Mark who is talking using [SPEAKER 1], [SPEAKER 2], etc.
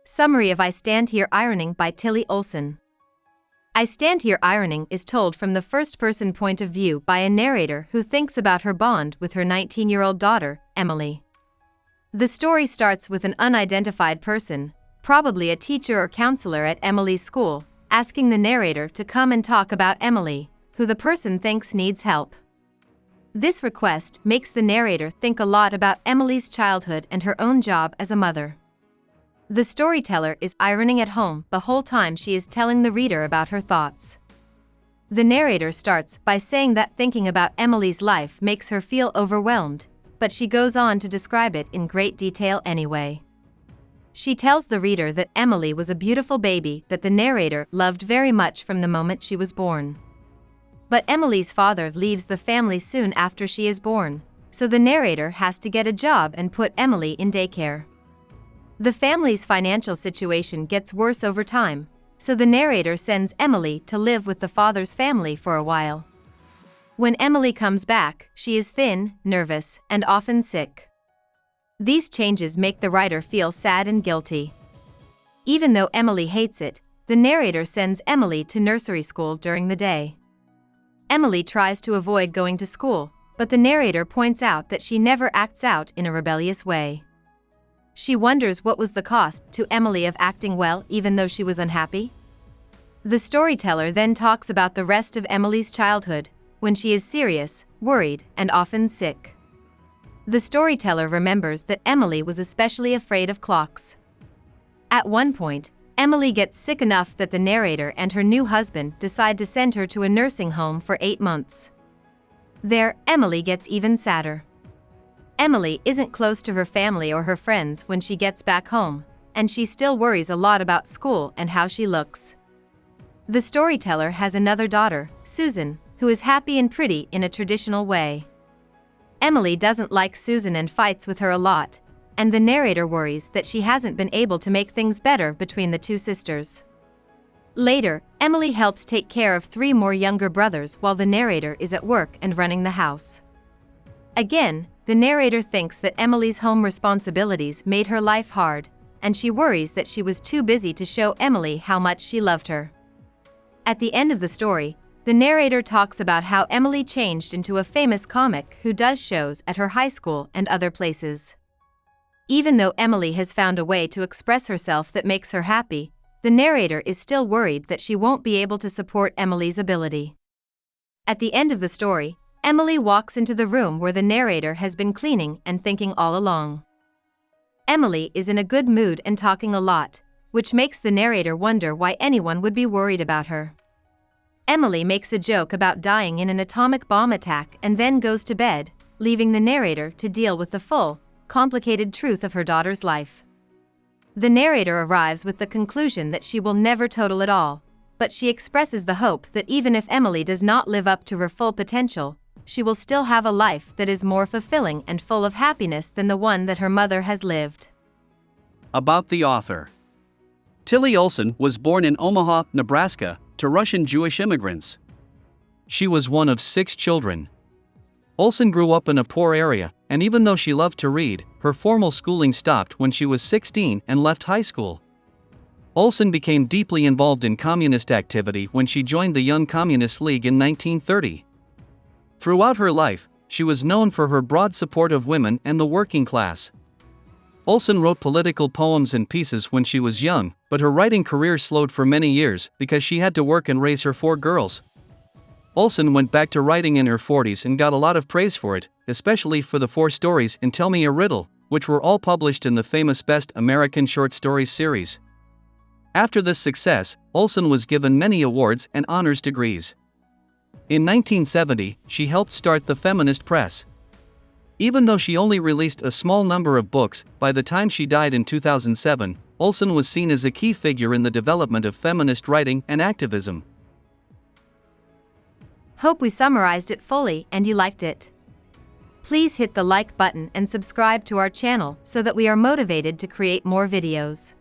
[SPEAKER 1] Summary of I Stand Here Ironing by Tillie Olsen. I Stand Here Ironing is told from the first-person point of view by a narrator who thinks about her bond with her 19-year-old daughter, Emily. The story starts with an unidentified person, probably a teacher or counselor at Emily's school, asking the narrator to come and talk about Emily, who the person thinks needs help. This request makes the narrator think a lot about Emily's childhood and her own job as a mother. The storyteller is ironing at home the whole time she is telling the reader about her thoughts. The narrator starts by saying that thinking about Emily's life makes her feel overwhelmed, but she goes on to describe it in great detail anyway. She tells the reader that Emily was a beautiful baby that the narrator loved very much from the moment she was born. But Emily's father leaves the family soon after she is born, so the narrator has to get a job and put Emily in daycare. The family's financial situation gets worse over time, so the narrator sends Emily to live with the father's family for a while. When Emily comes back, she is thin, nervous, and often sick. These changes make the writer feel sad and guilty. Even though Emily hates it, the narrator sends Emily to nursery school during the day. Emily tries to avoid going to school, but the narrator points out that she never acts out in a rebellious way. She wonders what was the cost to Emily of acting well even though she was unhappy. The storyteller then talks about the rest of Emily's childhood, when she is serious, worried, and often sick. The storyteller remembers that Emily was especially afraid of clocks. At one point, Emily gets sick enough that the narrator and her new husband decide to send her to a nursing home for 8 months. There, Emily gets even sadder. Emily isn't close to her family or her friends when she gets back home, and she still worries a lot about school and how she looks. The storyteller has another daughter, Susan, who is happy and pretty in a traditional way. Emily doesn't like Susan and fights with her a lot, and the narrator worries that she hasn't been able to make things better between the two sisters. Later, Emily helps take care of 3 more younger brothers while the narrator is at work and running the house. Again, the narrator thinks that Emily's home responsibilities made her life hard, and she worries that she was too busy to show Emily how much she loved her. At the end of the story, the narrator talks about how Emily changed into a famous comic who does shows at her high school and other places. Even though Emily has found a way to express herself that makes her happy, the narrator is still worried that she won't be able to support Emily's ability. At the end of the story, Emily walks into the room where the narrator has been cleaning and thinking all along. Emily is in a good mood and talking a lot, which makes the narrator wonder why anyone would be worried about her. Emily makes a joke about dying in an atomic bomb attack and then goes to bed, leaving the narrator to deal with the full, complicated truth of her daughter's life. The narrator arrives with the conclusion that she will never total it all, but she expresses the hope that even if Emily does not live up to her full potential, she will still have a life that is more fulfilling and full of happiness than the one that her mother has lived.
[SPEAKER 2] About the author. Tillie Olsen was born in Omaha, Nebraska, to Russian Jewish immigrants. She was one of 6 children. Olsen grew up in a poor area, and even though she loved to read, her formal schooling stopped when she was 16 and left high school. Olsen became deeply involved in communist activity when she joined the Young Communist League in 1930. Throughout her life, she was known for her broad support of women and the working class. Olsen wrote political poems and pieces when she was young, but her writing career slowed for many years because she had to work and raise her 4 girls. Olsen went back to writing in her 40s and got a lot of praise for it, especially for the 4 stories in Tell Me a Riddle, which were all published in the famous Best American Short Stories series. After this success, Olsen was given many awards and honors degrees. In 1970, she helped start the feminist press. Even though she only released a small number of books, by the time she died in 2007, Olsen was seen as a key figure in the development of feminist writing and activism.
[SPEAKER 1] Hope we summarized it fully and you liked it. Please hit the like button and subscribe to our channel so that we are motivated to create more videos.